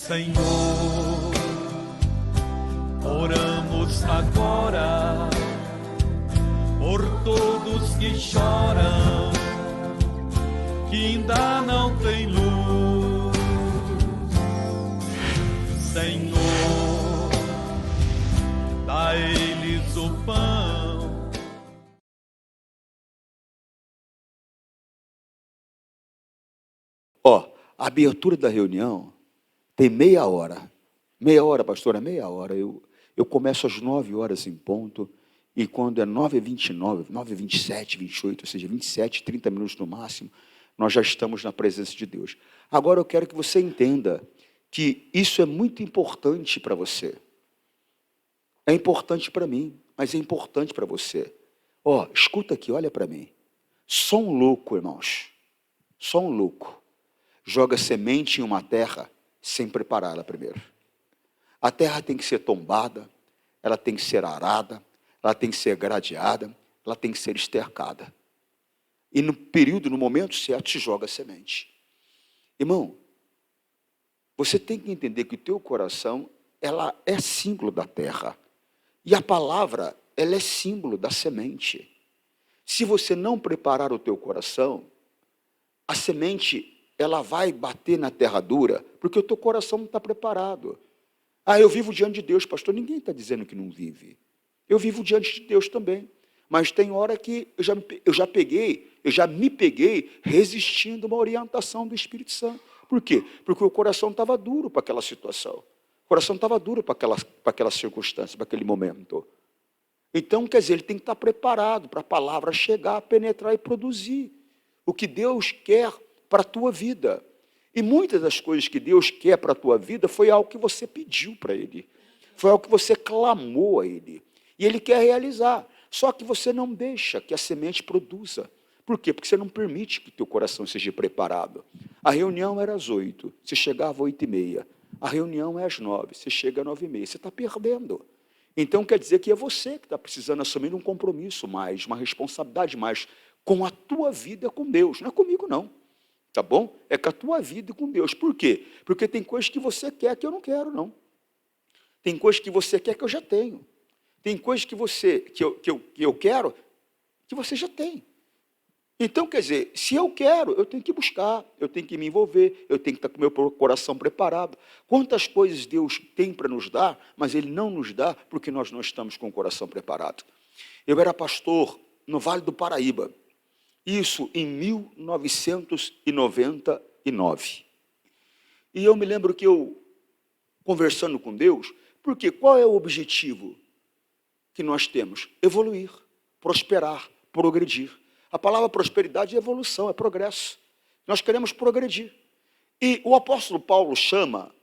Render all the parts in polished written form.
Senhor, oramos agora por todos que choram, que ainda não têm luz. Senhor, dá a eles o pão. A abertura da reunião tem meia hora. Meia hora, pastora, meia hora. Eu começo às 9 horas em ponto, e quando é 9h29, 9h27, 28, ou seja, 27, 30 minutos no máximo, nós já estamos na presença de Deus. Agora eu quero que você entenda que isso é muito importante para você. É importante para mim, mas é importante para você. Escuta aqui, olha para mim. Só um louco, irmãos, só um louco joga semente em uma terra sem prepará-la primeiro. A terra tem que ser tombada, ela tem que ser arada, ela tem que ser gradeada, ela tem que ser estercada. E no momento certo, se joga a semente. Irmão, você tem que entender que o teu coração, ela é símbolo da terra. E a palavra, ela é símbolo da semente. Se você não preparar o teu coração, a semente, ela vai bater na terra dura, porque o teu coração não está preparado. Eu vivo diante de Deus, pastor. Ninguém está dizendo que não vive. Eu vivo diante de Deus também. Mas tem hora que eu já me peguei resistindo a uma orientação do Espírito Santo. Por quê? Porque o coração estava duro para aquela situação. O coração estava duro para aquela circunstância, para aquele momento. Então, quer dizer, ele tem que estar preparado para a palavra chegar, penetrar e produzir o que Deus quer para a tua vida. E muitas das coisas que Deus quer para a tua vida foi algo que você pediu para Ele. Foi algo que você clamou a Ele. E Ele quer realizar. Só que você não deixa que a semente produza. Por quê? Porque você não permite que o teu coração seja preparado. A reunião era às 8, você chegava às 8h30. A reunião é às 9, você chega às 9h30. Você está perdendo. Então quer dizer que é você que está precisando assumir um compromisso mais, uma responsabilidade mais com a tua vida com Deus. Não é comigo, não. Tá bom? É com a tua vida e com Deus. Por quê? Porque tem coisas que você quer que eu não quero, não. Tem coisas que você quer que eu já tenho. Tem coisas que eu quero que você já tem. Então, quer dizer, se eu quero, eu tenho que buscar, eu tenho que me envolver, eu tenho que estar com o meu coração preparado. Quantas coisas Deus tem para nos dar, mas Ele não nos dá porque nós não estamos com o coração preparado. Eu era pastor no Vale do Paraíba. Isso em 1999. E eu me lembro que eu, conversando com Deus, porque qual é o objetivo que nós temos? Evoluir, prosperar, progredir. A palavra prosperidade é evolução, é progresso. Nós queremos progredir. E o apóstolo Paulo chama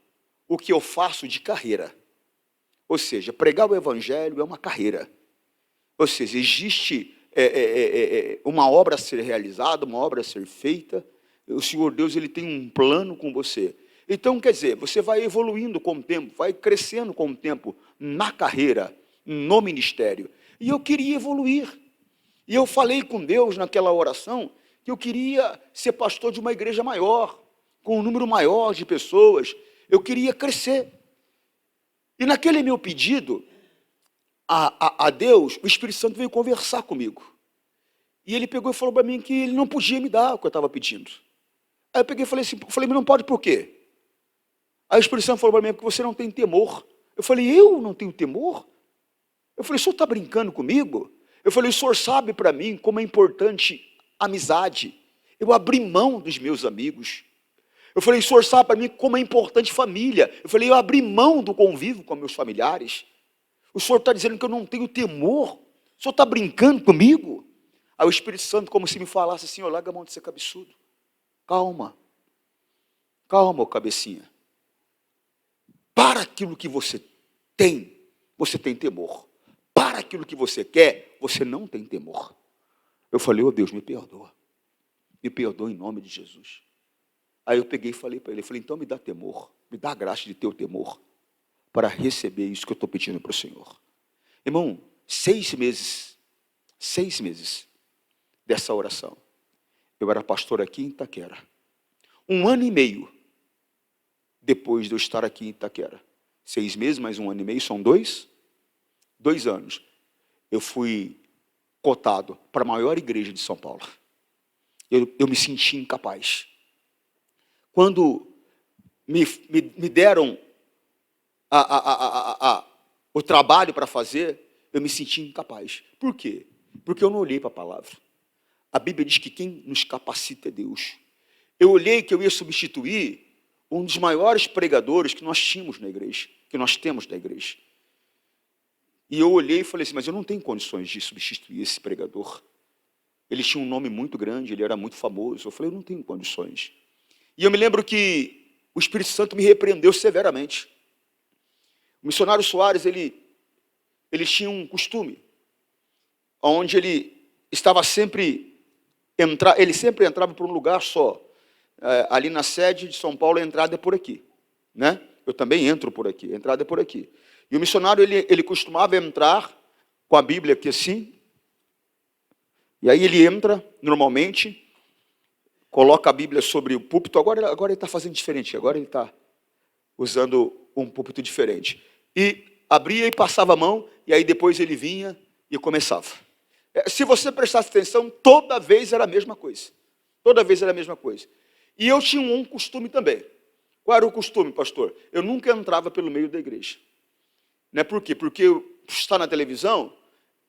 o que eu faço de carreira. Ou seja, pregar o evangelho é uma carreira. Ou seja, existe uma obra a ser realizada, uma obra a ser feita. O Senhor Deus, Ele tem um plano com você. Então, quer dizer, você vai evoluindo com o tempo, vai crescendo com o tempo na carreira, no ministério. E eu queria evoluir. E eu falei com Deus naquela oração que eu queria ser pastor de uma igreja maior, com um número maior de pessoas. Eu queria crescer. E naquele meu pedido a Deus, o Espírito Santo veio conversar comigo. E ele pegou e falou para mim que ele não podia me dar o que eu estava pedindo. Aí eu peguei e falei assim, mas não pode por quê? Aí o Espírito Santo falou para mim, porque você não tem temor. Eu falei, eu não tenho temor? Eu falei, o senhor está brincando comigo? Eu falei, o senhor sabe para mim como é importante amizade. Eu abri mão dos meus amigos. Eu falei, o senhor sabe para mim como é importante família. Eu falei, eu abri mão do convívio com meus familiares. O senhor está dizendo que eu não tenho temor? O senhor está brincando comigo? Aí o Espírito Santo, como se me falasse assim, larga a mão de ser cabeçudo. Calma. Calma, ô cabecinha. Para aquilo que você tem temor. Para aquilo que você quer, você não tem temor. Eu falei, Deus, me perdoa. Me perdoa em nome de Jesus. Aí eu peguei e falei para ele, então me dá temor, me dá a graça de ter o temor para receber isso que eu estou pedindo para o Senhor. Irmão, 6 meses dessa oração. Eu era pastor aqui em Itaquera. 1 ano e meio depois de eu estar aqui em Itaquera. 6 meses, mais 1 ano e meio, são 2 anos. Eu fui cotado para a maior igreja de São Paulo. Eu me senti incapaz. Quando me deram o trabalho para fazer, eu me senti incapaz. Por quê? Porque eu não olhei para a palavra. A Bíblia diz que quem nos capacita é Deus. Eu olhei que eu ia substituir um dos maiores pregadores que nós tínhamos na igreja, que nós temos na igreja. E eu olhei e falei assim, mas eu não tenho condições de substituir esse pregador. Ele tinha um nome muito grande, ele era muito famoso. Eu falei, eu não tenho condições. E eu me lembro que o Espírito Santo me repreendeu severamente. O missionário Soares, ele tinha um costume, onde ele sempre entrava por um lugar só. Ali na sede de São Paulo, a entrada é por aqui, né? Eu também entro por aqui, a entrada é por aqui. E o missionário, ele costumava entrar com a Bíblia aqui assim, e aí ele entra, normalmente, coloca a Bíblia sobre o púlpito. Agora ele está fazendo diferente, agora ele está usando um púlpito diferente. E abria e passava a mão, e aí depois ele vinha e começava. Se você prestasse atenção, toda vez era a mesma coisa. Toda vez era a mesma coisa. E eu tinha um costume também. Qual era o costume, pastor? Eu nunca entrava pelo meio da igreja. Né? Por quê? Porque está na televisão,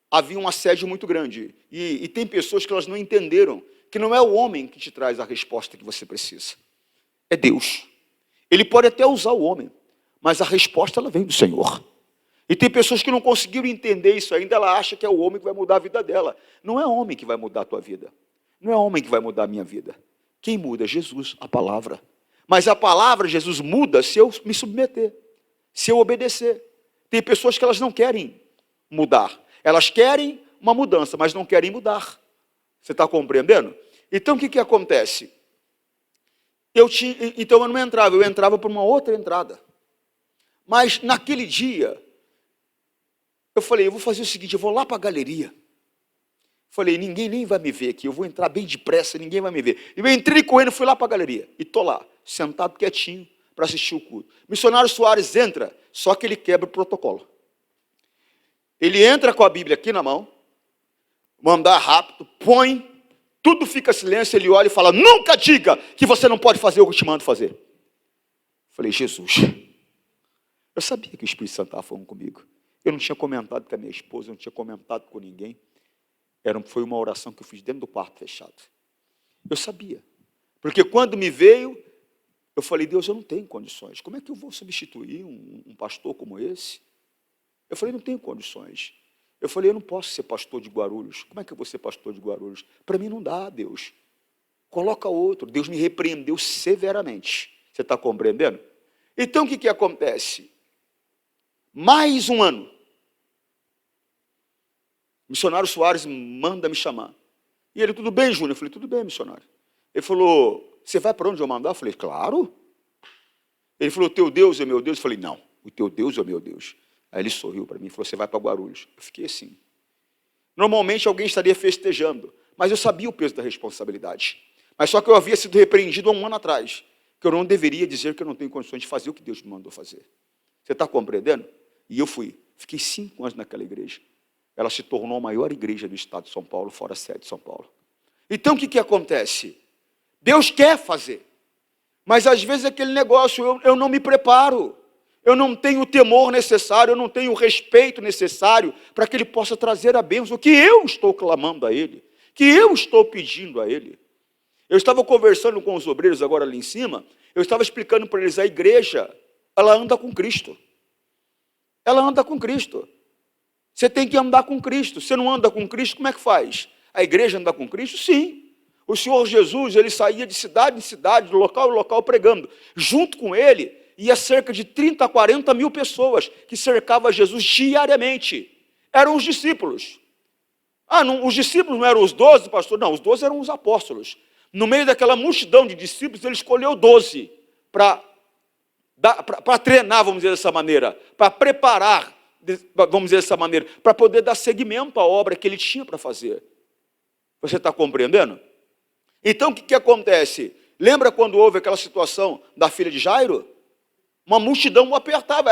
havia um assédio muito grande. E tem pessoas que elas não entenderam que não é o homem que te traz a resposta que você precisa. É Deus. Ele pode até usar o homem, mas a resposta ela vem do Senhor. E tem pessoas que não conseguiram entender isso ainda, ela acha que é o homem que vai mudar a vida dela. Não é homem que vai mudar a tua vida. Não é homem que vai mudar a minha vida. Quem muda é Jesus, a palavra. Mas a palavra, Jesus, muda se eu me submeter, se eu obedecer. Tem pessoas que elas não querem mudar. Elas querem uma mudança, mas não querem mudar. Você está compreendendo? Então, o que acontece? Então, eu não entrava, eu entrava por uma outra entrada. Mas, naquele dia, eu falei, eu vou fazer o seguinte, eu vou lá para a galeria. Falei, ninguém nem vai me ver aqui, eu vou entrar bem depressa, ninguém vai me ver. E eu entrei correndo, fui lá para a galeria. E estou lá, sentado quietinho, para assistir o culto. Missionário Soares entra, só que ele quebra o protocolo. Ele entra com a Bíblia aqui na mão, mandar rápido, põe, tudo fica silêncio, ele olha e fala, nunca diga que você não pode fazer o que eu te mando fazer. Falei, Jesus, eu sabia que o Espírito Santo estava falando comigo. Eu não tinha comentado com a minha esposa, eu não tinha comentado com ninguém. Foi uma oração que eu fiz dentro do quarto fechado. Eu sabia. Porque quando me veio, eu falei, Deus, eu não tenho condições. Como é que eu vou substituir um pastor como esse? Eu falei, não tenho condições. Eu falei, eu não posso ser pastor de Guarulhos. Como é que eu vou ser pastor de Guarulhos? Para mim não dá, Deus. Coloca outro. Deus me repreendeu severamente. Você está compreendendo? Então, o que acontece? Mais um ano. O missionário Soares manda me chamar. E ele, tudo bem, Júnior? Eu falei, tudo bem, missionário. Ele falou, você vai para onde eu mandar? Eu falei, claro. Ele falou, o teu Deus é meu Deus? Eu falei, não, o teu Deus é meu Deus. Aí ele sorriu para mim e falou, você vai para Guarulhos. Eu fiquei assim. Normalmente alguém estaria festejando, mas eu sabia o peso da responsabilidade. Mas só que eu havia sido repreendido há 1 ano atrás, que eu não deveria dizer que eu não tenho condições de fazer o que Deus me mandou fazer. Você está compreendendo? E eu fui. Fiquei 5 anos naquela igreja. Ela se tornou a maior igreja do estado de São Paulo, fora a sede de São Paulo. Então, o que acontece? Deus quer fazer. Mas, às vezes, aquele negócio, eu não me preparo. Eu não tenho o temor necessário, eu não tenho o respeito necessário para que Ele possa trazer a bênção que eu estou clamando a Ele, que eu estou pedindo a Ele. Eu estava conversando com os obreiros agora ali em cima, eu estava explicando para eles, a igreja, ela anda com Cristo. Ela anda com Cristo. Você tem que andar com Cristo. Você não anda com Cristo, como é que faz? A igreja anda com Cristo? Sim. O Senhor Jesus, ele saía de cidade em cidade, de local em local, pregando. Junto com ele, ia cerca de 30 a 40 mil pessoas que cercavam Jesus diariamente. Eram os discípulos. Os discípulos não eram os 12, pastor? Não, os 12 eram os apóstolos. No meio daquela multidão de discípulos, ele escolheu 12 para treinar, vamos dizer dessa maneira, para preparar, vamos dizer dessa maneira, para poder dar seguimento à obra que ele tinha para fazer. Você está compreendendo? Então, o que acontece? Lembra quando houve aquela situação da filha de Jairo? Uma multidão o apertava.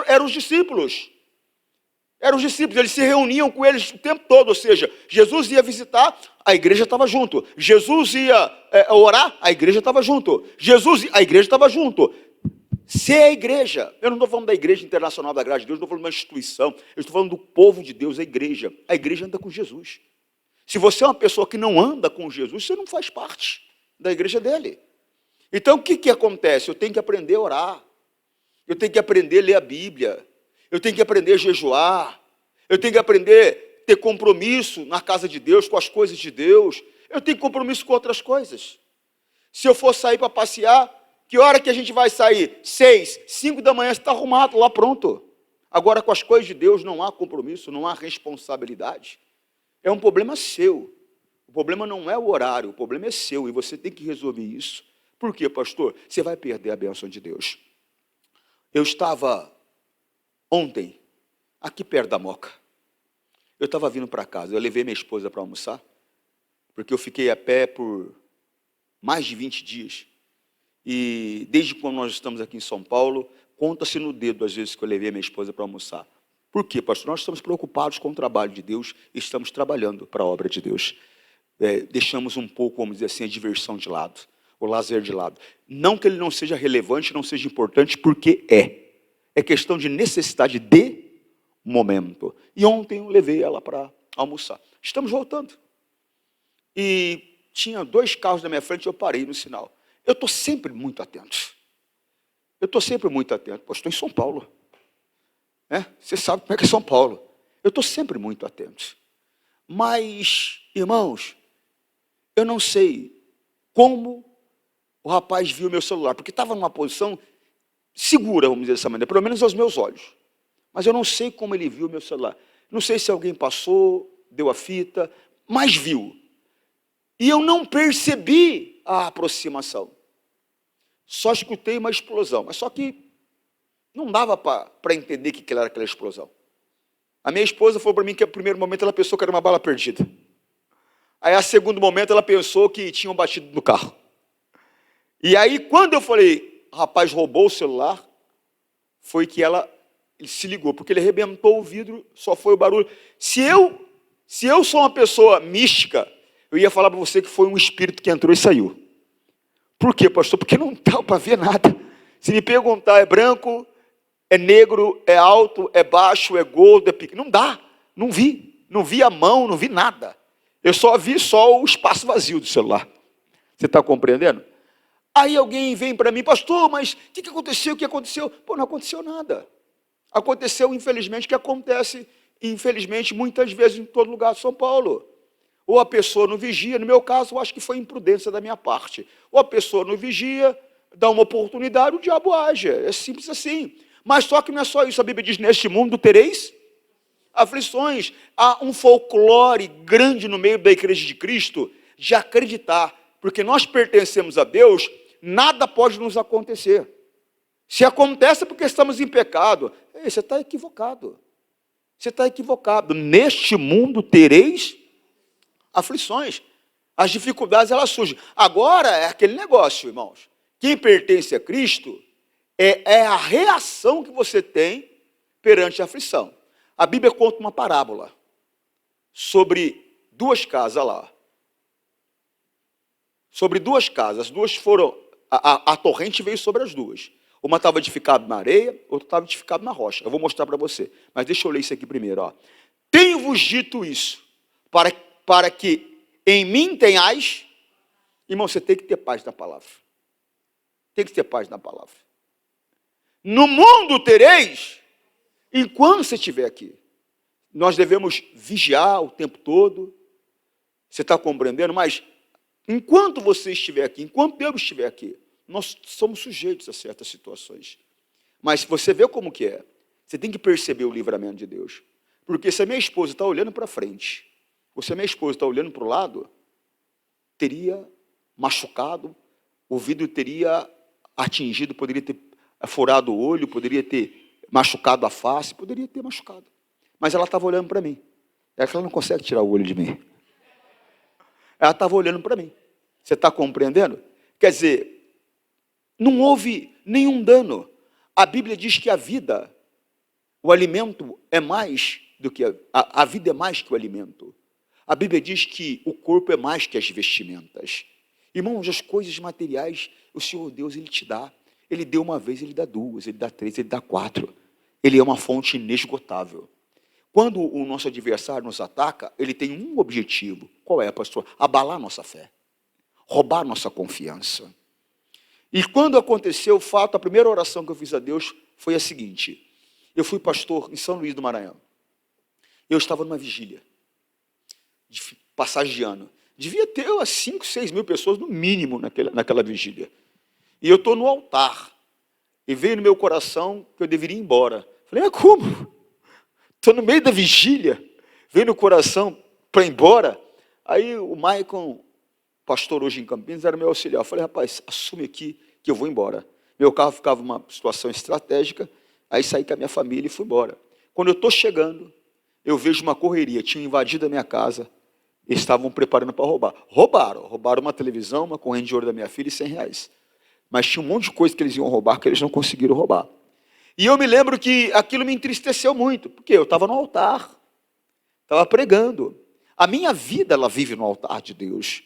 Eram os discípulos. Eram os discípulos, eles se reuniam com eles o tempo todo. Ou seja, Jesus ia visitar, a igreja estava junto. Jesus ia orar, a igreja estava junto. A igreja estava junto. Se é a igreja, eu não estou falando da Igreja Internacional da Graça de Deus, não estou falando de uma instituição, eu estou falando do povo de Deus, a igreja. A igreja anda com Jesus. Se você é uma pessoa que não anda com Jesus, você não faz parte da igreja dele. Então, o que acontece? Eu tenho que aprender a orar. Eu tenho que aprender a ler a Bíblia. Eu tenho que aprender a jejuar. Eu tenho que aprender a ter compromisso na casa de Deus, com as coisas de Deus. Eu tenho compromisso com outras coisas. Se eu for sair para passear, que hora que a gente vai sair? 6, 5 da manhã, você está arrumado lá, pronto. Agora, com as coisas de Deus, não há compromisso, não há responsabilidade. É um problema seu. O problema não é o horário, o problema é seu, e você tem que resolver isso. Por quê, pastor? Você vai perder a bênção de Deus. Eu estava ontem, aqui perto da Moca. Eu estava vindo para casa, eu levei minha esposa para almoçar, porque eu fiquei a pé por mais de 20 dias. E desde quando nós estamos aqui em São Paulo, conta-se no dedo às vezes que eu levei minha esposa para almoçar. Por quê, pastor? Nós estamos preocupados com o trabalho de Deus e estamos trabalhando para a obra de Deus. Deixamos um pouco, vamos dizer assim, a diversão de lado, o lazer de lado. Não que ele não seja relevante, não seja importante, porque é. É questão de necessidade de momento. E ontem eu levei ela para almoçar. Estamos voltando. E tinha 2 carros na minha frente, eu parei no sinal. Eu estou sempre muito atento. Pô, estou em São Paulo. Você sabe como é que é São Paulo. Eu estou sempre muito atento. Mas, irmãos, eu não sei como o rapaz viu meu celular, porque estava numa posição segura, vamos dizer dessa maneira, pelo menos aos meus olhos. Mas eu não sei como ele viu meu celular. Não sei se alguém passou, deu a fita, mas viu. E eu não percebi a aproximação. Só escutei uma explosão, mas só que não dava para entender o que era aquela explosão. A minha esposa falou para mim que no primeiro momento ela pensou que era uma bala perdida. Aí, a segundo momento, ela pensou que tinham batido no carro. E aí, quando eu falei, o rapaz roubou o celular, foi que ele se ligou, porque ele arrebentou o vidro, só foi o barulho. Se eu sou uma pessoa mística, eu ia falar para você que foi um espírito que entrou e saiu. Por quê, pastor? Porque não dá para ver nada. Se me perguntar, é branco, é negro, é alto, é baixo, é gordo, é pequeno. Não dá, não vi. Não vi a mão, não vi nada. Eu só vi o espaço vazio do celular. Você está compreendendo? Aí alguém vem para mim, pastor, mas o que aconteceu? O que aconteceu? Pô, não aconteceu nada. Aconteceu, infelizmente, o que acontece, infelizmente, muitas vezes em todo lugar de São Paulo. Ou a pessoa não vigia, no meu caso, eu acho que foi imprudência da minha parte. Ou a pessoa não vigia, dá uma oportunidade, o diabo age. É simples assim. Mas só que não é só isso. A Bíblia diz, neste mundo tereis aflições. Há um folclore grande no meio da igreja de Cristo de acreditar, porque nós pertencemos a Deus, nada pode nos acontecer. Se acontece é porque estamos em pecado. Você está equivocado. Você está equivocado. Neste mundo tereis aflições. As dificuldades, elas surgem. Agora, é aquele negócio, irmãos. Quem pertence a Cristo é a reação que você tem perante a aflição. A Bíblia conta uma parábola sobre 2 casas lá. Sobre 2 casas. As 2 foram... A torrente veio sobre as 2. Uma estava edificada na areia, outra estava edificada na rocha. Eu vou mostrar para você. Mas deixa eu ler isso aqui primeiro. Ó. Tenho-vos dito isso, para que em mim tenhais... Irmão, você tem que ter paz na palavra. Tem que ter paz na palavra. No mundo tereis, enquanto você estiver aqui. Nós devemos vigiar o tempo todo. Você está compreendendo? Mas enquanto você estiver aqui, enquanto Deus estiver aqui, nós somos sujeitos a certas situações. Mas você vê como que é. Você tem que perceber o livramento de Deus. Porque se a minha esposa está olhando para frente, ou se a minha esposa está olhando para o lado, teria machucado, o vidro teria atingido, poderia ter furado o olho, poderia ter machucado a face, poderia ter machucado. Mas ela estava olhando para mim. É que ela não consegue tirar o olho de mim. Ela estava olhando para mim. Você está compreendendo? Quer dizer, não houve nenhum dano. A Bíblia diz que a vida, o alimento é mais do que a vida é mais que o alimento. A Bíblia diz que o corpo é mais que as vestimentas. Irmãos, as coisas materiais, o Senhor Deus, Ele te dá. Ele deu uma vez, Ele dá duas, Ele dá três, Ele dá quatro. Ele é uma fonte inesgotável. Quando o nosso adversário nos ataca, ele tem um objetivo. Qual é, pastor? Abalar nossa fé. Roubar nossa confiança. E quando aconteceu o fato, a primeira oração que eu fiz a Deus foi a seguinte. Eu fui pastor em São Luís do Maranhão. Eu estava numa vigília de passagem de ano. Devia ter umas 5, 6 mil pessoas no mínimo naquela vigília. E eu estou no altar. E veio no meu coração que eu deveria ir embora. Falei, mas como? Estou no meio da vigília. Veio no coração para ir embora. Aí o Maicon, pastor hoje em Campinas, era meu auxiliar. Eu falei, rapaz, assume aqui que eu vou embora. Meu carro ficava numa situação estratégica. Aí saí com a minha família e fui embora. Quando eu estou chegando, eu vejo uma correria. Tinham invadido a minha casa. Estavam preparando para roubar. Roubaram uma televisão, uma corrente de ouro da minha filha e R$100. Mas tinha um monte de coisa que eles iam roubar que eles não conseguiram roubar. E eu me lembro que aquilo me entristeceu muito, porque eu estava no altar, estava pregando. A minha vida, ela vive no altar de Deus.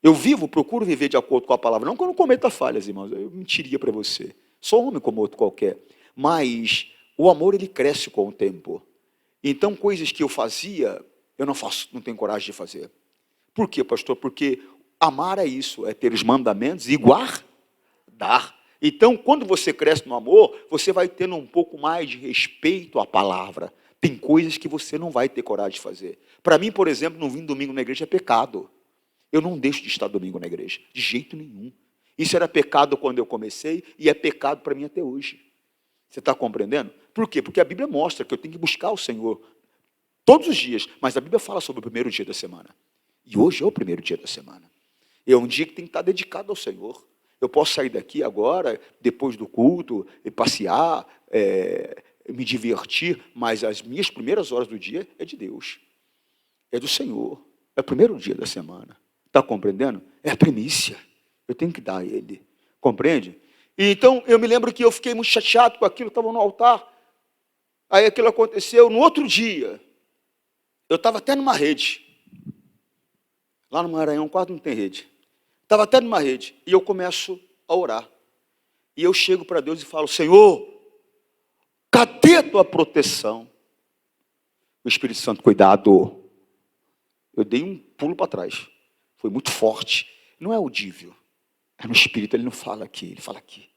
Eu procuro viver de acordo com a palavra. Não que eu não cometa falhas, irmãos, eu mentiria para você. Sou homem como outro qualquer. Mas o amor, ele cresce com o tempo. Então, coisas que eu fazia, eu não faço, não tenho coragem de fazer. Por quê, pastor? Porque amar é isso, é ter os mandamentos e guardar. Então, quando você cresce no amor, você vai tendo um pouco mais de respeito à palavra. Tem coisas que você não vai ter coragem de fazer. Para mim, por exemplo, não vir domingo na igreja é pecado. Eu não deixo de estar domingo na igreja, de jeito nenhum. Isso era pecado quando eu comecei e é pecado para mim até hoje. Você está compreendendo? Por quê? Porque a Bíblia mostra que eu tenho que buscar o Senhor todos os dias, mas a Bíblia fala sobre o primeiro dia da semana. E hoje é o primeiro dia da semana. É um dia que tem que estar dedicado ao Senhor. Eu posso sair daqui agora, depois do culto, e passear, me divertir, mas as minhas primeiras horas do dia é de Deus. É do Senhor. É o primeiro dia da semana. Está compreendendo? É a primícia. Eu tenho que dar a Ele. Compreende? E então, eu me lembro que eu fiquei muito chateado com aquilo, estava no altar. Aí aquilo aconteceu. No outro dia, eu estava até numa rede. Lá no Maranhão quase não tem rede. Estava até numa rede, e eu começo a orar. E eu chego para Deus e falo, Senhor, cadê a tua proteção? O Espírito Santo, cuidado. Eu dei um pulo para trás. Foi muito forte. Não é audível. É no Espírito, ele não fala aqui, ele fala aqui.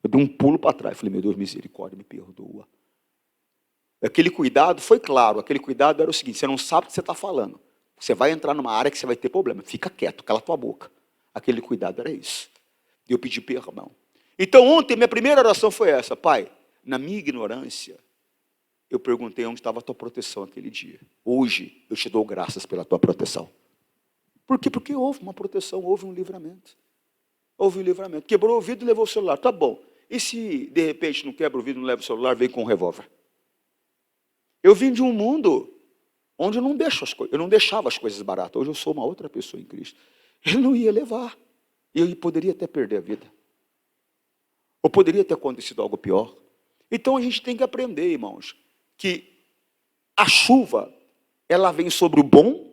Eu dei um pulo para trás. Falei, meu Deus, misericórdia, me perdoa. Aquele cuidado, foi claro, aquele cuidado era o seguinte, você não sabe o que você está falando. Você vai entrar numa área que você vai ter problema. Fica quieto, cala tua boca. Aquele cuidado era isso. E eu pedi perdão. Então ontem, minha primeira oração foi essa. Pai, na minha ignorância, eu perguntei onde estava a tua proteção aquele dia. Hoje, eu te dou graças pela tua proteção. Por quê? Porque houve uma proteção, houve um livramento. Houve um livramento. Quebrou o vidro e levou o celular. Tá bom. E se, de repente, não quebra o vidro, não leva o celular, vem com um revólver? Eu vim de um mundo onde eu não deixava as coisas baratas. Hoje eu sou uma outra pessoa em Cristo. Ele não ia levar. E eu poderia até perder a vida. Ou poderia ter acontecido algo pior. Então a gente tem que aprender, irmãos, que a chuva, ela vem sobre o bom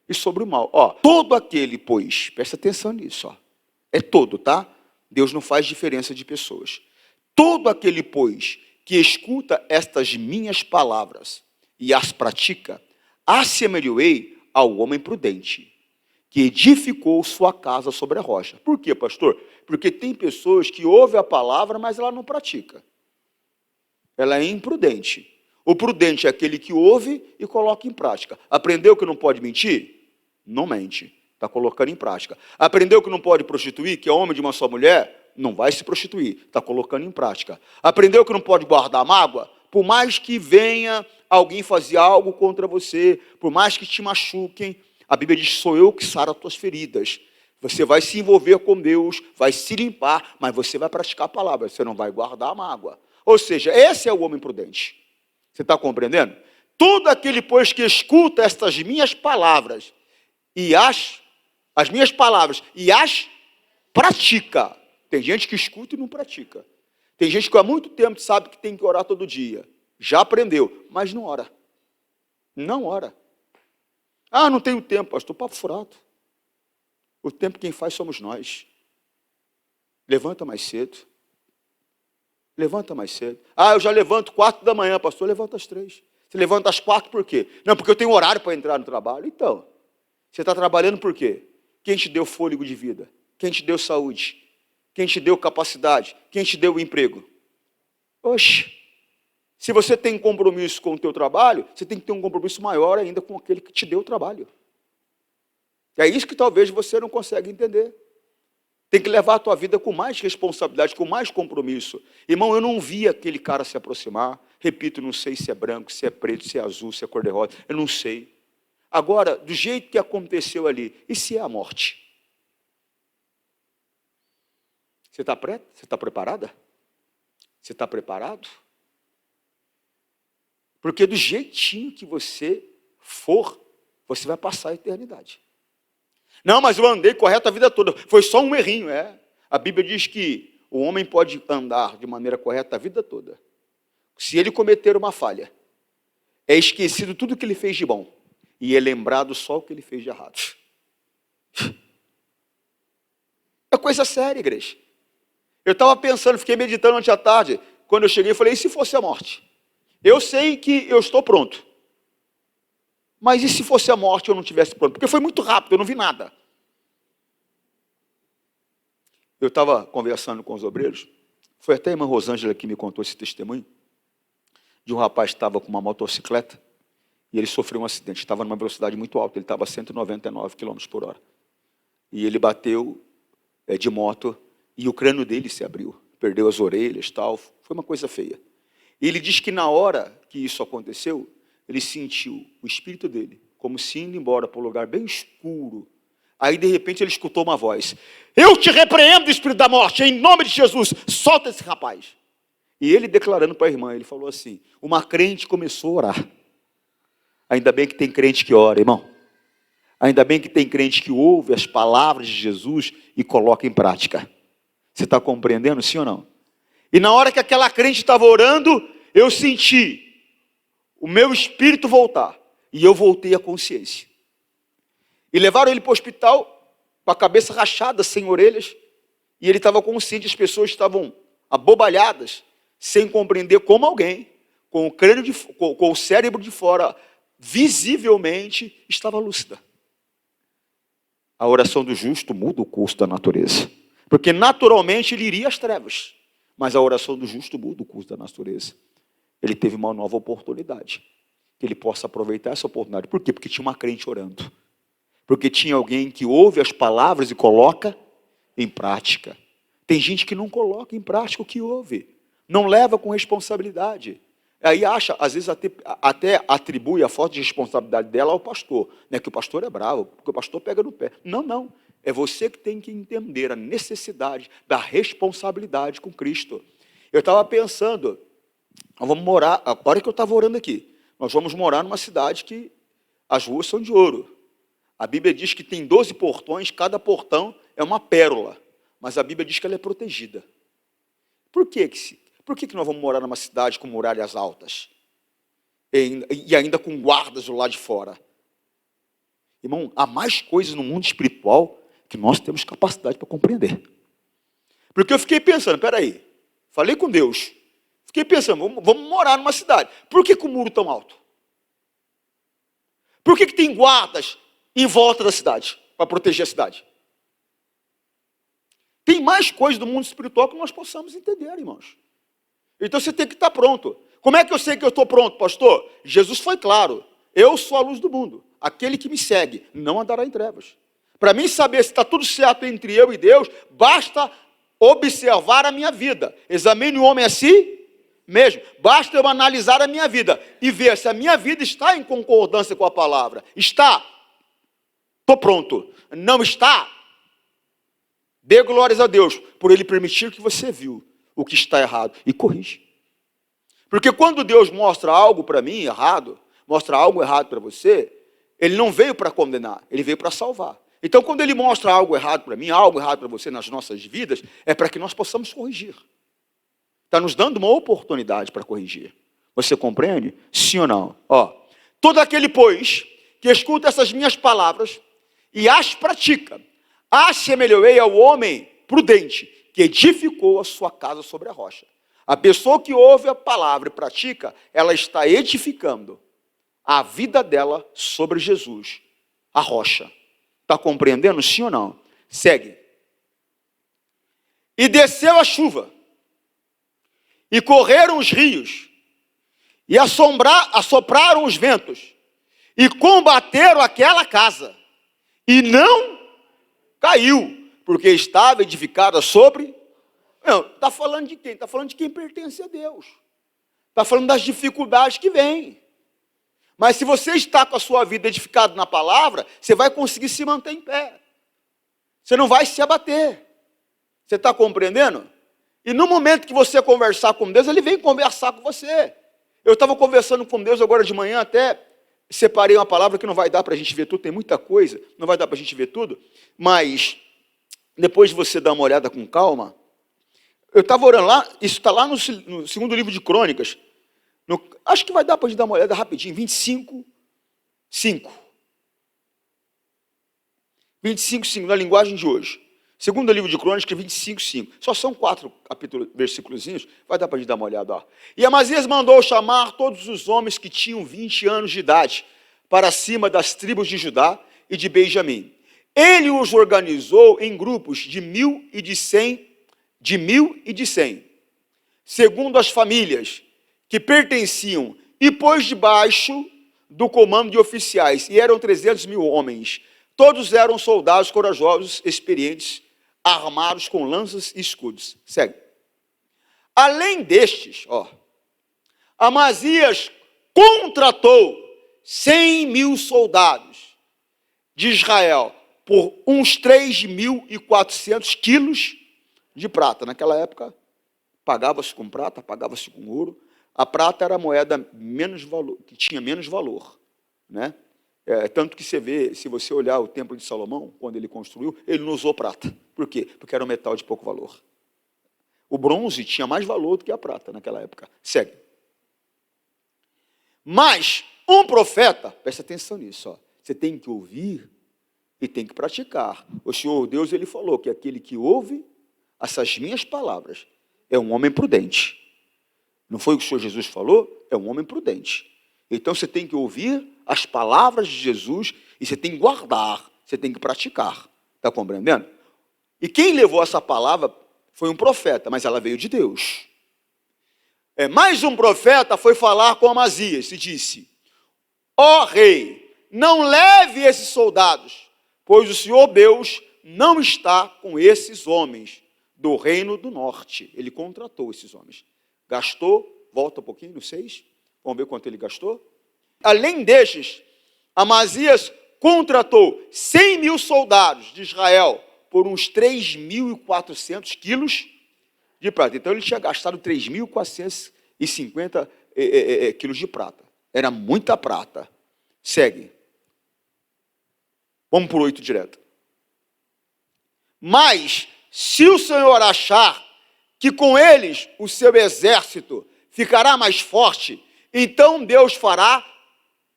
e sobre o mal. Todo aquele, pois, presta atenção nisso, é todo, tá? Deus não faz diferença de pessoas. Todo aquele, pois, que escuta estas minhas palavras e as pratica, assemelhei ao homem prudente, que edificou sua casa sobre a rocha. Por quê, pastor? Porque tem pessoas que ouvem a palavra, mas ela não pratica. Ela é imprudente. O prudente é aquele que ouve e coloca em prática. Aprendeu que não pode mentir? Não mente. Está colocando em prática. Aprendeu que não pode prostituir, que é homem de uma só mulher? Não vai se prostituir. Está colocando em prática. Aprendeu que não pode guardar mágoa? Por mais que venha alguém fazer algo contra você, por mais que te machuquem, a Bíblia diz, sou eu que saro as tuas feridas. Você vai se envolver com Deus, vai se limpar, mas você vai praticar a palavra, você não vai guardar a mágoa. Ou seja, esse é o homem prudente. Você está compreendendo? Todo aquele, pois, que escuta estas minhas palavras e as minhas palavras e as pratica. Tem gente que escuta e não pratica. Tem gente que há muito tempo sabe que tem que orar todo dia. Já aprendeu, mas não ora. Não ora. Ah, não tenho tempo, pastor. Papo furado. O tempo quem faz somos nós. Levanta mais cedo. Levanta mais cedo. Ah, eu já levanto 4 da manhã, pastor. Levanta às 3. Você levanta às 4 por quê? Não, porque eu tenho horário para entrar no trabalho. Então, você está trabalhando por quê? Quem te deu fôlego de vida? Quem te deu saúde? Quem te deu capacidade? Quem te deu o emprego? Oxe, se você tem compromisso com o teu trabalho, você tem que ter um compromisso maior ainda com aquele que te deu o trabalho. É isso que talvez você não consegue entender. Tem que levar a tua vida com mais responsabilidade, com mais compromisso. Irmão, eu não vi aquele cara se aproximar. Repito, não sei se é branco, se é preto, se é azul, se é cor-de-rosa. Eu não sei. Agora, do jeito que aconteceu ali, e se é a morte? Você está preto? Você está preparada? Você está preparado? Porque do jeitinho que você for, você vai passar a eternidade. Não, mas eu andei correto a vida toda. Foi só um errinho, é. A Bíblia diz que o homem pode andar de maneira correta a vida toda. Se ele cometer uma falha, é esquecido tudo que ele fez de bom e é lembrado só o que ele fez de errado. É coisa séria, igreja. Eu estava pensando, fiquei meditando ontem à tarde, quando eu cheguei, falei, e se fosse a morte? Eu sei que eu estou pronto. Mas e se fosse a morte e eu não estivesse pronto? Porque foi muito rápido, eu não vi nada. Eu estava conversando com os obreiros, foi até a irmã Rosângela que me contou esse testemunho, de um rapaz que estava com uma motocicleta, e ele sofreu um acidente, estava numa velocidade muito alta, ele estava a 199 km por hora. E ele bateu de moto, e o crânio dele se abriu, perdeu as orelhas, tal, foi uma coisa feia. E ele diz que na hora que isso aconteceu, ele sentiu o espírito dele, como se indo embora para um lugar bem escuro. Aí, de repente, ele escutou uma voz. Eu te repreendo, espírito da morte, em nome de Jesus, solta esse rapaz. E ele declarando para a irmã, ele falou assim, uma crente começou a orar. Ainda bem que tem crente que ora, irmão. Ainda bem que tem crente que ouve as palavras de Jesus e coloca em prática. Você está compreendendo, sim ou não? E na hora que aquela crente estava orando, eu senti o meu espírito voltar. E eu voltei à consciência. E levaram ele para o hospital, com a cabeça rachada, sem orelhas. E ele estava consciente, as pessoas estavam abobalhadas, sem compreender como alguém, com o crânio com o cérebro de fora, visivelmente, estava lúcida. A oração do justo muda o curso da natureza. Porque naturalmente ele iria às trevas. Mas a oração do justo muda o curso da natureza. Ele teve uma nova oportunidade. Que ele possa aproveitar essa oportunidade. Por quê? Porque tinha uma crente orando. Porque tinha alguém que ouve as palavras e coloca em prática. Tem gente que não coloca em prática o que ouve. Não leva com responsabilidade. Aí acha, às vezes até atribui a falta de responsabilidade dela ao pastor. Né? Que o pastor é bravo, porque o pastor pega no pé. Não. É você que tem que entender a necessidade da responsabilidade com Cristo. Eu estava pensando, nós vamos morar, a hora que eu estava orando aqui, nós vamos morar numa cidade que as ruas são de ouro. A Bíblia diz que tem 12 portões, cada portão é uma pérola. Mas a Bíblia diz que ela é protegida. Por que nós vamos morar numa cidade com muralhas altas? E ainda com guardas do lado de fora? Irmão, há mais coisas no mundo espiritual que nós temos capacidade para compreender. Porque eu fiquei pensando, peraí, falei com Deus, fiquei pensando, vamos morar numa cidade. Por que o muro tão alto? Por que tem guardas em volta da cidade, para proteger a cidade? Tem mais coisas do mundo espiritual que nós possamos entender, irmãos. Então você tem que estar pronto. Como é que eu sei que eu estou pronto, pastor? Jesus foi claro, eu sou a luz do mundo. Aquele que me segue não andará em trevas. Para mim saber se está tudo certo entre eu e Deus, basta observar a minha vida. Examine o homem a si mesmo. Basta eu analisar a minha vida e ver se a minha vida está em concordância com a palavra. Está? Estou pronto. Não está? Dê glórias a Deus por Ele permitir que você viu o que está errado e corrige. Porque quando Deus mostra algo para mim errado, mostra algo errado para você, Ele não veio para condenar, Ele veio para salvar. Então, quando Ele mostra algo errado para mim, algo errado para você nas nossas vidas, é para que nós possamos corrigir. Está nos dando uma oportunidade para corrigir. Você compreende? Sim ou não? Todo aquele, pois, que escuta essas minhas palavras e as pratica, assemelhei ao homem prudente, que edificou a sua casa sobre a rocha. A pessoa que ouve a palavra e pratica, ela está edificando a vida dela sobre Jesus, a rocha. Está compreendendo, sim ou não? Segue. E desceu a chuva, e correram os rios, e assopraram os ventos, e combateram aquela casa, e não caiu, porque estava edificada sobre... Não, está falando de quem? Está falando de quem pertence a Deus. Está falando das dificuldades que vêm. Mas se você está com a sua vida edificada na palavra, você vai conseguir se manter em pé. Você não vai se abater. Você está compreendendo? E no momento que você conversar com Deus, Ele vem conversar com você. Eu estava conversando com Deus agora de manhã, até separei uma palavra que não vai dar para a gente ver tudo, tem muita coisa, não vai dar para a gente ver tudo, mas depois de você dar uma olhada com calma, eu estava orando lá, isso está lá no segundo livro de Crônicas, acho que vai dar para a gente dar uma olhada rapidinho, 25, 5. 25, 5, na linguagem de hoje. Segundo livro de Crônicas, 25, 5. Só são 4 versículozinhos, vai dar para a gente dar uma olhada. E Amazias mandou chamar todos os homens que tinham 20 anos de idade, para cima das tribos de Judá e de Benjamim. Ele os organizou em grupos de 1.000 e de 100, segundo as famílias que pertenciam, e pôs debaixo do comando de oficiais, e eram 300.000 homens. Todos eram soldados corajosos, experientes, armados com lanças e escudos. Segue. Além destes, Amazias contratou 100.000 soldados de Israel por uns 3.400 quilos de prata. Naquela época, pagava-se com prata, pagava-se com ouro. A prata era a moeda que tinha menos valor, né? Tanto que você vê, se você olhar o templo de Salomão, quando ele construiu, ele não usou prata. Por quê? Porque era um metal de pouco valor. O bronze tinha mais valor do que a prata naquela época. Segue. Mas um profeta, presta atenção nisso, você tem que ouvir e tem que praticar. O Senhor Deus, Ele falou que aquele que ouve essas minhas palavras é um homem prudente. Não foi o que o Senhor Jesus falou? É um homem prudente. Então você tem que ouvir as palavras de Jesus e você tem que guardar, você tem que praticar. Está compreendendo? E quem levou essa palavra foi um profeta, mas ela veio de Deus. Mais um profeta foi falar com Amazias e disse: ó rei, não leve esses soldados, pois o Senhor Deus não está com esses homens do reino do norte. Ele contratou esses homens. Gastou, volta um pouquinho, no 6, vamos ver quanto ele gastou. Além destes, Amazias contratou 100.000 soldados de Israel por uns 3.400 quilos de prata. Então ele tinha gastado 3.450 quilos de prata. Era muita prata. Segue. Vamos para o 8 direto. Mas, se o Senhor achar que com eles o seu exército ficará mais forte, então Deus fará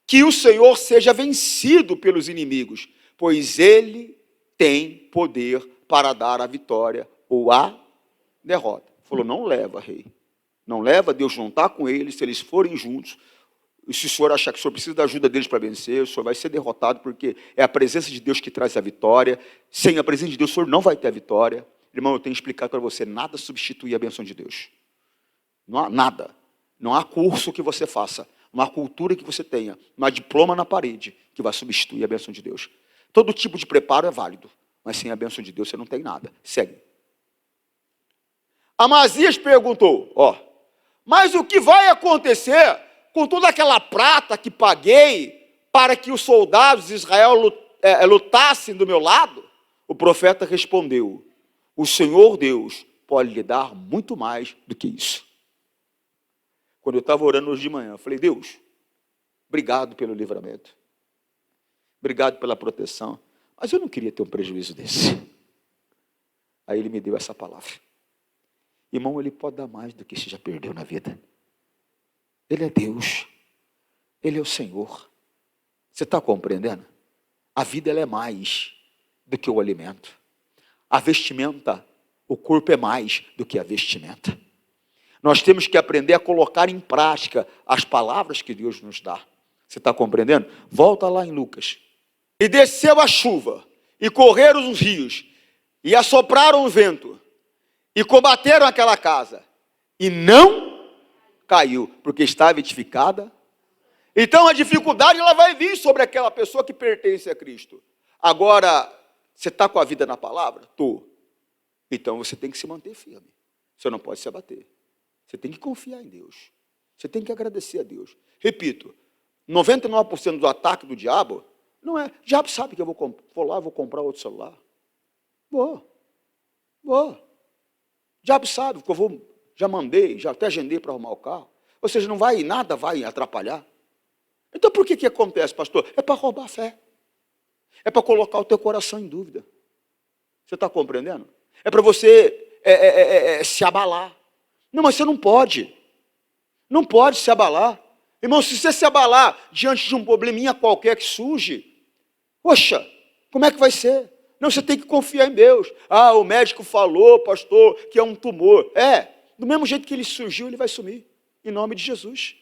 que o Senhor seja vencido pelos inimigos, pois Ele tem poder para dar a vitória ou a derrota. Falou, não leva, rei. Não leva, Deus não está com eles, se eles forem juntos. E se o senhor achar que o senhor precisa da ajuda deles para vencer, o senhor vai ser derrotado, porque é a presença de Deus que traz a vitória. Sem a presença de Deus, o senhor não vai ter a vitória. Irmão, eu tenho que explicar para você, nada substitui a bênção de Deus. Não há nada. Não há curso que você faça, não há cultura que você tenha, não há diploma na parede que vai substituir a bênção de Deus. Todo tipo de preparo é válido, mas sem a bênção de Deus você não tem nada. Segue. Amazias perguntou, mas o que vai acontecer com toda aquela prata que paguei para que os soldados de Israel lutassem do meu lado? O profeta respondeu, o Senhor Deus pode lhe dar muito mais do que isso. Quando eu estava orando hoje de manhã, eu falei, Deus, obrigado pelo livramento, obrigado pela proteção, mas eu não queria ter um prejuízo desse. Aí ele me deu essa palavra. Irmão, Ele pode dar mais do que você já perdeu na vida. Ele é Deus. Ele é o Senhor. Você está compreendendo? A vida ela é mais do que o alimento. A vestimenta, o corpo é mais do que a vestimenta. Nós temos que aprender a colocar em prática as palavras que Deus nos dá. Você está compreendendo? Volta lá em Lucas. E desceu a chuva, e correram os rios, e assopraram o vento, e combateram aquela casa, e não caiu, porque estava edificada. Então a dificuldade ela vai vir sobre aquela pessoa que pertence a Cristo. Agora, você está com a vida na palavra? Estou. Então você tem que se manter firme. Você não pode se abater. Você tem que confiar em Deus. Você tem que agradecer a Deus. Repito, 99% do ataque do diabo não é. O diabo sabe que eu vou lá, vou comprar outro celular. Vou. O diabo sabe que já mandei, já até agendei para arrumar o carro. Ou seja, nada vai atrapalhar. Então por que acontece, pastor? É para roubar a fé. É para colocar o teu coração em dúvida. Você está compreendendo? É para você se abalar. Não, mas você não pode. Não pode se abalar. Irmão, se você se abalar diante de um probleminha qualquer que surge, poxa, como é que vai ser? Não, você tem que confiar em Deus. Ah, o médico falou, pastor, que é um tumor. Do mesmo jeito que ele surgiu, ele vai sumir. Em nome de Jesus.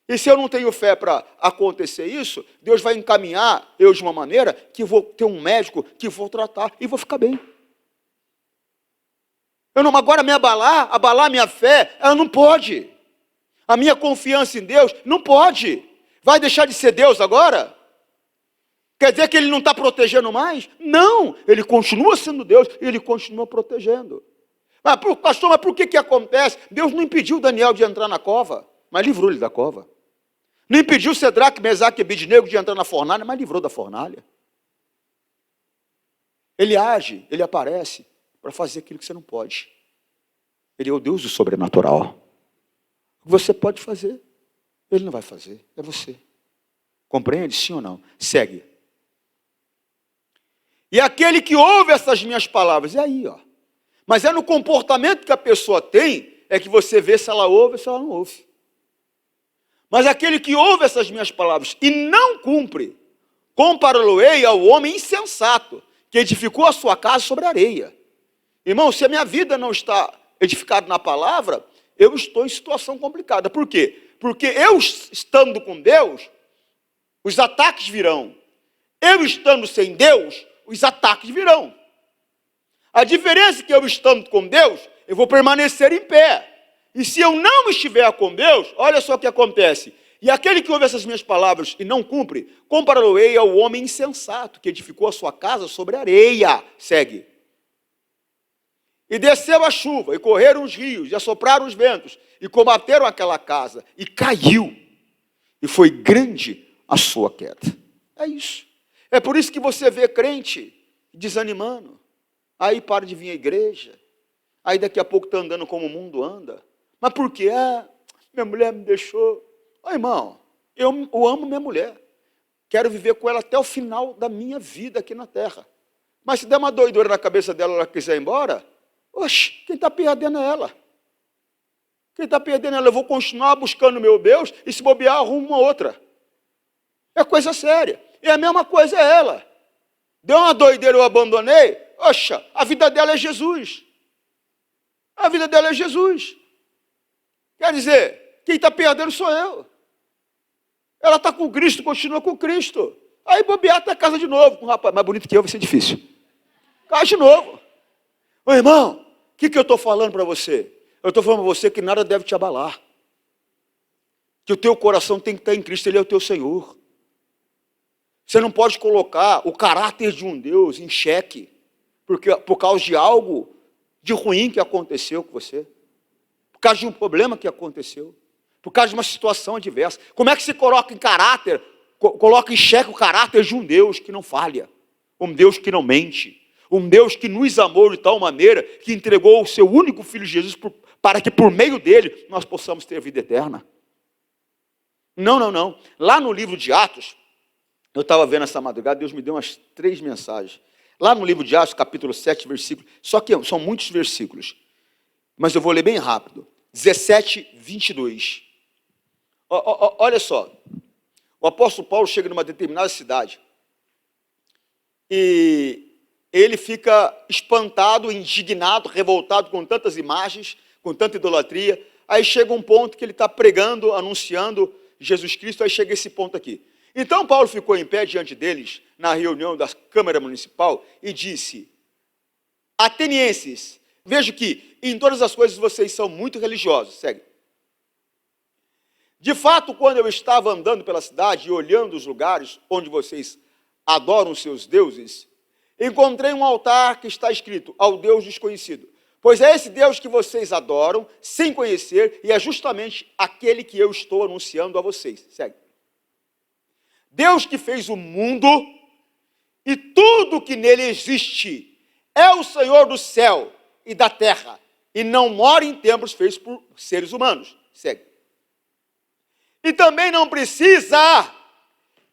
E se eu não tenho fé para acontecer isso, Deus vai encaminhar eu de uma maneira que vou ter um médico que vou tratar e vou ficar bem. Eu não, agora me abalar minha fé, ela não pode. A minha confiança em Deus não pode. Vai deixar de ser Deus agora? Quer dizer que Ele não está protegendo mais? Não, Ele continua sendo Deus e Ele continua protegendo. Pastor, mas por que acontece? Deus não impediu Daniel de entrar na cova, mas livrou ele da cova. Não impediu Cedraque, Mesaque e Abednego de entrar na fornalha, mas livrou da fornalha. Ele age, Ele aparece para fazer aquilo que você não pode. Ele é o Deus do sobrenatural. Você pode fazer, Ele não vai fazer, é você. Compreende, sim ou não? Segue. E aquele que ouve essas minhas palavras, aí, mas é no comportamento que a pessoa tem, é que você vê se ela ouve ou se ela não ouve. Mas aquele que ouve essas minhas palavras e não cumpre, compará-lo-ei ao homem insensato, que edificou a sua casa sobre areia. Irmão, se a minha vida não está edificada na palavra, eu estou em situação complicada. Por quê? Porque eu estando com Deus, os ataques virão. Eu estando sem Deus, os ataques virão. A diferença é que eu estando com Deus, eu vou permanecer em pé. E se eu não estiver com Deus, olha só o que acontece. E aquele que ouve essas minhas palavras e não cumpre, compará-lo-ei ao homem insensato, que edificou a sua casa sobre areia. Segue. E desceu a chuva, e correram os rios, e assopraram os ventos, e combateram aquela casa, e caiu. E foi grande a sua queda. É isso. É por isso que você vê crente desanimando. Aí para de vir à igreja. Aí daqui a pouco está andando como o mundo anda. Mas por quê? Minha mulher me deixou. Irmão, eu amo minha mulher. Quero viver com ela até o final da minha vida aqui na terra. Mas se der uma doidura na cabeça dela e ela quiser ir embora, oxe, quem está perdendo é ela. Quem está perdendo é ela. Eu vou continuar buscando meu Deus e se bobear, arrumo uma outra. É coisa séria. E a mesma coisa é ela. Deu uma doideira, eu abandonei. Oxa, a vida dela é Jesus. A vida dela é Jesus. Quer dizer, quem está perdendo sou eu. Ela está com Cristo, continua com Cristo. Aí bobear até casa de novo. Um rapaz mais bonito que eu vai ser difícil. Casa de novo. Ô irmão, o que eu estou falando para você? Eu estou falando para você que nada deve te abalar. Que o teu coração tem que estar em Cristo, Ele é o teu Senhor. Você não pode colocar o caráter de um Deus em xeque por causa de algo de ruim que aconteceu com você, por causa de um problema que aconteceu, por causa de uma situação adversa. Como é que se coloca em xeque o caráter de um Deus que não falha, um Deus que não mente, um Deus que nos amou de tal maneira que entregou o seu único Filho Jesus para que por meio dele nós possamos ter vida eterna? Não. Lá no livro de Atos, eu estava vendo essa madrugada, Deus me deu umas 3 mensagens. Lá no livro de Atos, capítulo 7, versículo, só que são muitos versículos. mas eu vou ler bem rápido. 17, 22. Olha só. O apóstolo Paulo chega numa determinada cidade e ele fica espantado, indignado, revoltado com tantas imagens, com tanta idolatria. Aí chega um ponto que ele está pregando, anunciando Jesus Cristo, aí chega esse ponto aqui. Então Paulo ficou em pé diante deles, na reunião da Câmara Municipal, e disse: atenienses, vejo que em todas as coisas vocês são muito religiosos. Segue. De fato, quando eu estava andando pela cidade e olhando os lugares onde vocês adoram seus deuses, encontrei um altar que está escrito ao Deus desconhecido. Pois é esse Deus que vocês adoram sem conhecer, e é justamente aquele que eu estou anunciando a vocês. Segue. Deus que fez o mundo e tudo que nele existe é o Senhor do céu e da terra, e não mora em templos feitos por seres humanos. Segue. E também não precisa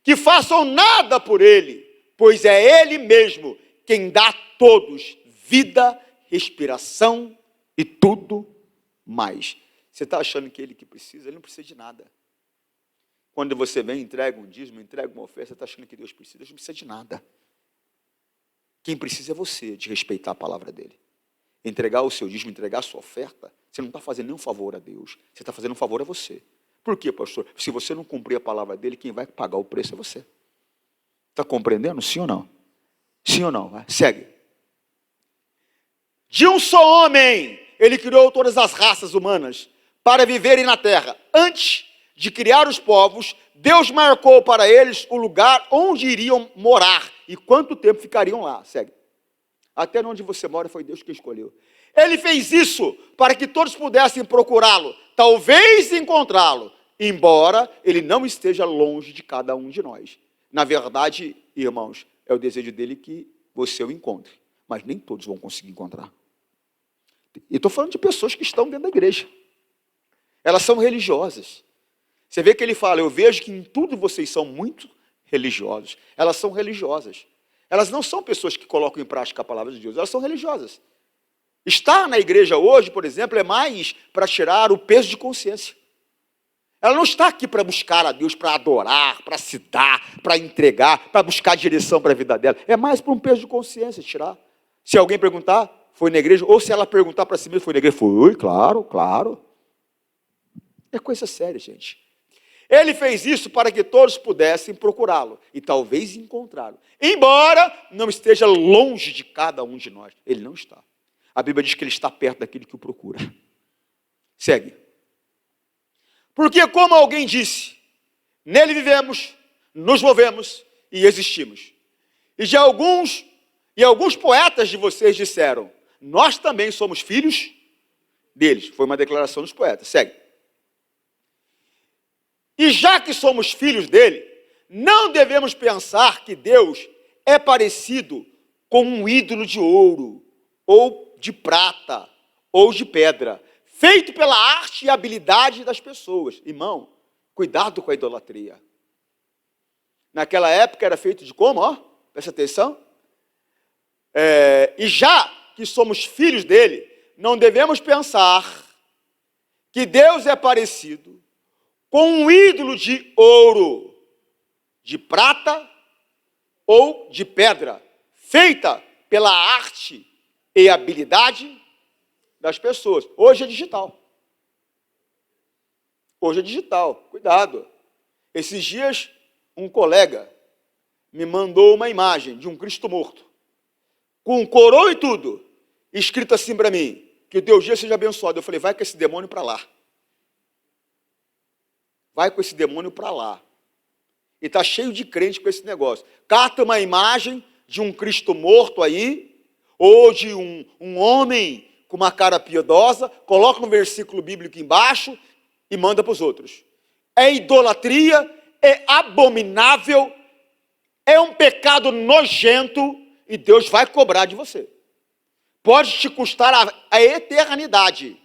que façam nada por ele, pois é ele mesmo quem dá a todos vida, respiração e tudo mais. Você está achando que ele que precisa? Ele não precisa de nada. Quando você vem, entrega um dízimo, entrega uma oferta, você está achando que Deus precisa? Deus não precisa de nada. Quem precisa é você, de respeitar a palavra dele. Entregar o seu dízimo, entregar a sua oferta, você não está fazendo nenhum favor a Deus, você está fazendo um favor a você. Por quê, pastor? Se você não cumprir a palavra dele, quem vai pagar o preço é você. Está compreendendo? Sim ou não? Sim ou não? Vai. Segue. De um só homem, ele criou todas as raças humanas para viverem na terra. Antes de criar os povos, Deus marcou para eles o lugar onde iriam morar e quanto tempo ficariam lá. Segue. Até onde você mora foi Deus que escolheu. Ele fez isso para que todos pudessem procurá-lo, talvez encontrá-lo, embora ele não esteja longe de cada um de nós. Na verdade, irmãos, é o desejo dele que você o encontre, mas nem todos vão conseguir encontrar. E estou falando de pessoas que estão dentro da igreja. Elas são religiosas. Você vê que ele fala: eu vejo que em tudo vocês são muito religiosos. Elas são religiosas. Elas não são pessoas que colocam em prática a palavra de Deus, elas são religiosas. Estar na igreja hoje, por exemplo, é mais para tirar o peso de consciência. Ela não está aqui para buscar a Deus, para adorar, para se dar, para entregar, para buscar direção para a vida dela. É mais para um peso de consciência tirar. Se alguém perguntar, foi na igreja, ou se ela perguntar para si mesma, foi na igreja, foi, claro, claro. É coisa séria, gente. Ele fez isso para que todos pudessem procurá-lo e talvez encontrá-lo, embora não esteja longe de cada um de nós. Ele não está. A Bíblia diz que ele está perto daquele que o procura. Segue. Porque, como alguém disse, nele vivemos, nos movemos e existimos. E alguns poetas de vocês disseram: nós também somos filhos deles. Foi uma declaração dos poetas. Segue. E já que somos filhos dele, não devemos pensar que Deus é parecido com um ídolo de ouro, ou de prata, ou de pedra, feito pela arte e habilidade das pessoas. Irmão, cuidado com a idolatria. Naquela época era feito de como? Presta atenção. E já que somos filhos dele, não devemos pensar que Deus é parecido com um ídolo de ouro, de prata ou de pedra, feita pela arte e habilidade das pessoas. Hoje é digital. Hoje é digital. Cuidado. Esses dias, um colega me mandou uma imagem de um Cristo morto, com coroa e tudo, escrito assim para mim: que o teu dia seja abençoado. Eu falei: vai com esse demônio para lá. Vai com esse demônio para lá. E está cheio de crente com esse negócio. Cata uma imagem de um Cristo morto aí, ou de um homem com uma cara piedosa, coloca um versículo bíblico embaixo e manda para os outros. É idolatria, é abominável, é um pecado nojento e Deus vai cobrar de você. Pode te custar a eternidade.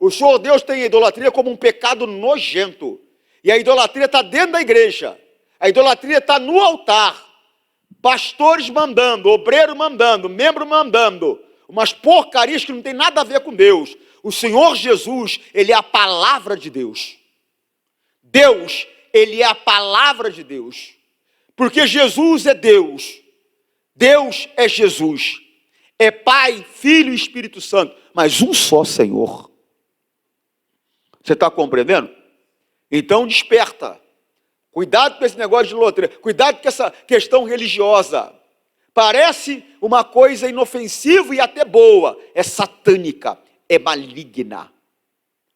O Senhor Deus tem a idolatria como um pecado nojento. E a idolatria está dentro da igreja. A idolatria está no altar. Pastores mandando, obreiro mandando, membro mandando. Umas porcarias que não tem nada a ver com Deus. O Senhor Jesus, Ele é a palavra de Deus. Deus, Ele é a palavra de Deus. Porque Jesus é Deus. Deus é Jesus. É Pai, Filho e Espírito Santo. Mas um só Senhor. Você está compreendendo? Então desperta. Cuidado com esse negócio de loteria. Cuidado com essa questão religiosa. Parece uma coisa inofensiva e até boa. É satânica. É maligna.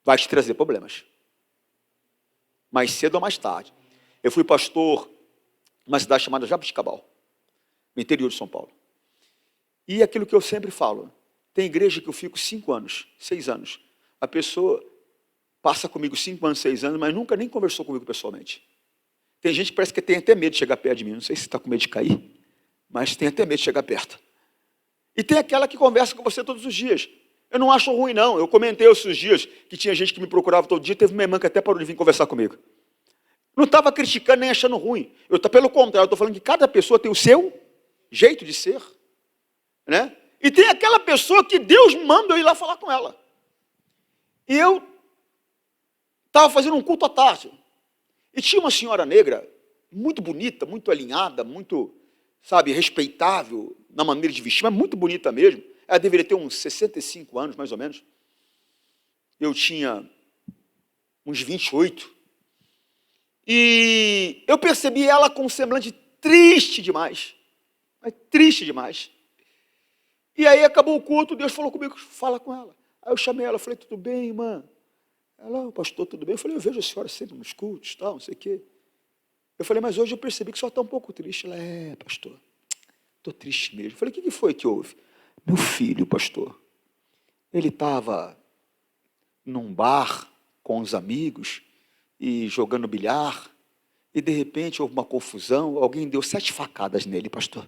Vai te trazer problemas. Mais cedo ou mais tarde. Eu fui pastor numa cidade chamada Jabuticabal, no interior de São Paulo. E aquilo que eu sempre falo. Tem igreja que eu fico 5 anos, 6 anos. A pessoa passa comigo 5 anos, 6 anos, mas nunca nem conversou comigo pessoalmente. Tem gente que parece que tem até medo de chegar perto de mim. Não sei se está com medo de cair, mas tem até medo de chegar perto. E tem aquela que conversa com você todos os dias. Eu não acho ruim, não. Eu comentei esses dias que tinha gente que me procurava todo dia. Teve uma irmã que até parou de vir conversar comigo. Não estava criticando nem achando ruim. Pelo contrário, eu estou falando que cada pessoa tem o seu jeito de ser. Né? E tem aquela pessoa que Deus manda eu ir lá falar com ela. E eu estava fazendo um culto à tarde. E tinha uma senhora negra, muito bonita, muito alinhada, muito, respeitável na maneira de vestir, mas muito bonita mesmo. Ela deveria ter uns 65 anos, mais ou menos. Eu tinha uns 28. E eu percebi ela com um semblante triste demais. Mas triste demais. E aí acabou o culto, Deus falou comigo, fala com ela. Aí eu chamei ela, falei, tudo bem, irmã? Ela, pastor, tudo bem? Eu falei, eu vejo a senhora sempre nos cultos, tal, não sei o quê. Eu falei, mas hoje eu percebi que a senhora está um pouco triste. Ela, pastor, estou triste mesmo. Eu falei, o que foi que houve? Meu filho, pastor, ele estava num bar com os amigos e jogando bilhar, e de repente houve uma confusão, alguém deu 7 facadas nele, pastor.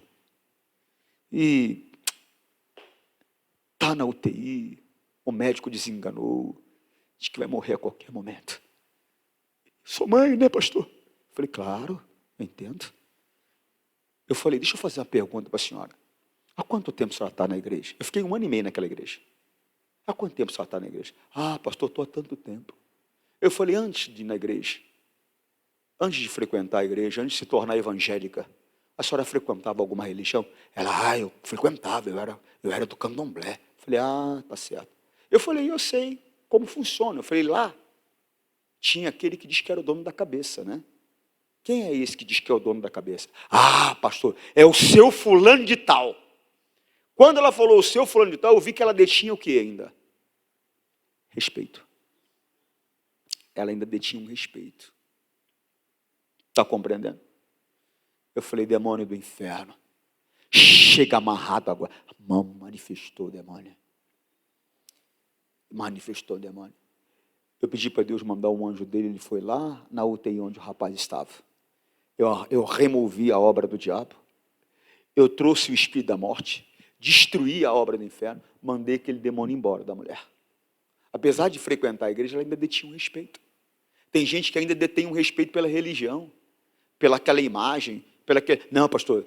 E está na UTI, o médico desenganou, diz que vai morrer a qualquer momento. Sou mãe, né, pastor? Eu falei, claro, eu entendo. Eu falei, deixa eu fazer uma pergunta para a senhora. Há quanto tempo a senhora está na igreja? Eu fiquei 1 ano e meio naquela igreja. Há quanto tempo a senhora está na igreja? Ah, pastor, estou há tanto tempo. Eu falei, antes de ir na igreja, antes de frequentar a igreja, antes de se tornar evangélica, a senhora frequentava alguma religião? Ela, eu frequentava, eu era do candomblé. Eu falei, tá certo. Eu falei, eu sei como funciona. Eu falei, lá tinha aquele que diz que era o dono da cabeça, né? Quem é esse que diz que é o dono da cabeça? Ah, pastor, é o seu fulano de tal. Quando ela falou o seu fulano de tal, eu vi que ela detinha o que ainda? Respeito. Ela ainda detinha um respeito. Está compreendendo? Eu falei, demônio do inferno, chega amarrado agora. Manifestou o demônio. Manifestou o demônio. Eu pedi para Deus mandar um anjo dele, ele foi lá na UTI onde o rapaz estava. Eu removi a obra do diabo, eu trouxe o espírito da morte, destruí a obra do inferno, mandei aquele demônio embora da mulher. Apesar de frequentar a igreja, ela ainda detinha um respeito. Tem gente que ainda detém um respeito pela religião, pela aquela imagem, não, pastor,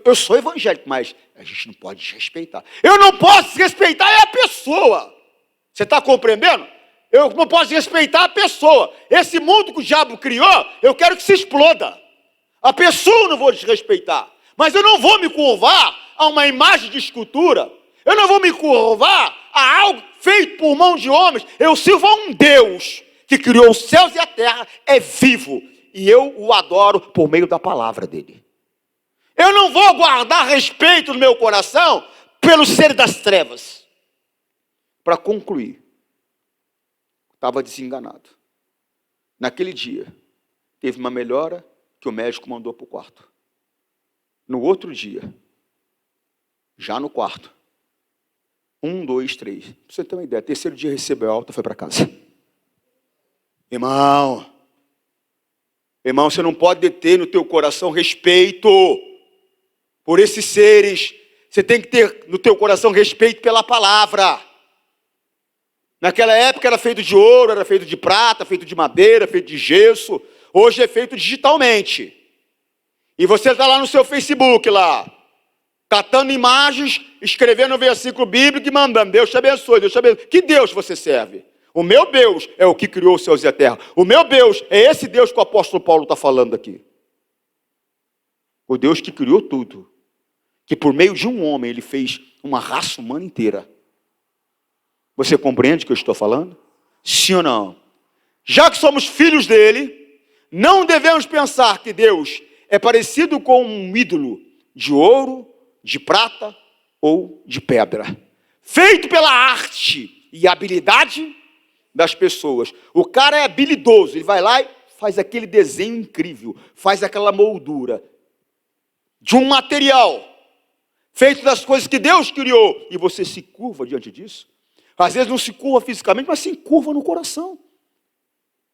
eu sou evangélico, mas a gente não pode desrespeitar. Eu não posso respeitar a pessoa. Você está compreendendo? Eu não posso respeitar a pessoa. Esse mundo que o diabo criou, eu quero que se exploda. A pessoa eu não vou desrespeitar. Mas eu não vou me curvar a uma imagem de escultura. Eu não vou me curvar a algo feito por mão de homens. Eu sirvo a um Deus que criou os céus e a terra, é vivo. E eu o adoro por meio da palavra dele. Eu não vou guardar respeito no meu coração pelo ser das trevas. Para concluir, estava desenganado. Naquele dia, teve uma melhora que o médico mandou para o quarto. No outro dia, já no quarto, 1, 2, 3. Para você ter uma ideia, terceiro dia recebeu a alta e foi para casa. Irmão, você não pode deter no teu coração respeito por esses seres. Você tem que ter no teu coração respeito pela palavra. Naquela época era feito de ouro, era feito de prata, feito de madeira, feito de gesso. Hoje é feito digitalmente. E você está lá no seu Facebook, lá, catando imagens, escrevendo um versículo bíblico e mandando, Deus te abençoe, Deus te abençoe. Que Deus você serve? O meu Deus é o que criou os céus e a terra. O meu Deus é esse Deus que o apóstolo Paulo está falando aqui. O Deus que criou tudo. Que por meio de um homem ele fez uma raça humana inteira. Você compreende o que eu estou falando? Sim ou não? Já que somos filhos dele, não devemos pensar que Deus é parecido com um ídolo de ouro, de prata ou de pedra. Feito pela arte e habilidade das pessoas. O cara é habilidoso, ele vai lá e faz aquele desenho incrível, faz aquela moldura de um material feito das coisas que Deus criou, e você se curva diante disso. Às vezes não se curva fisicamente, mas se curva no coração.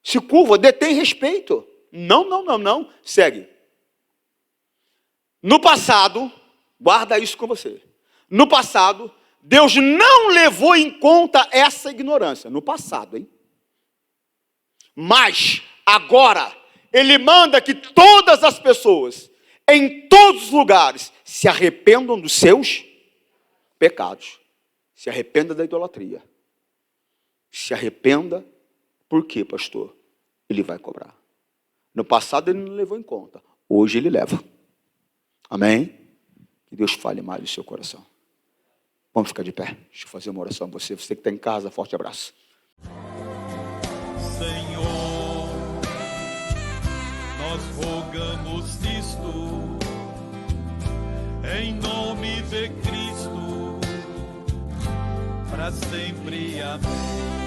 Se curva, detém respeito. Não. Segue. No passado, guarda isso com você. No passado, Deus não levou em conta essa ignorância. No passado, hein? Mas, agora, Ele manda que todas as pessoas, em todos os lugares, se arrependam dos seus pecados. Se arrependa da idolatria. Se arrependa, por quê, pastor? Ele vai cobrar. No passado ele não levou em conta. Hoje ele leva. Amém? Que Deus fale mais do seu coração. Vamos ficar de pé. Deixa eu fazer uma oração com você. Você que está em casa, forte abraço. Senhor, nós rogamos isto em nome de Cristo, para sempre. Amém.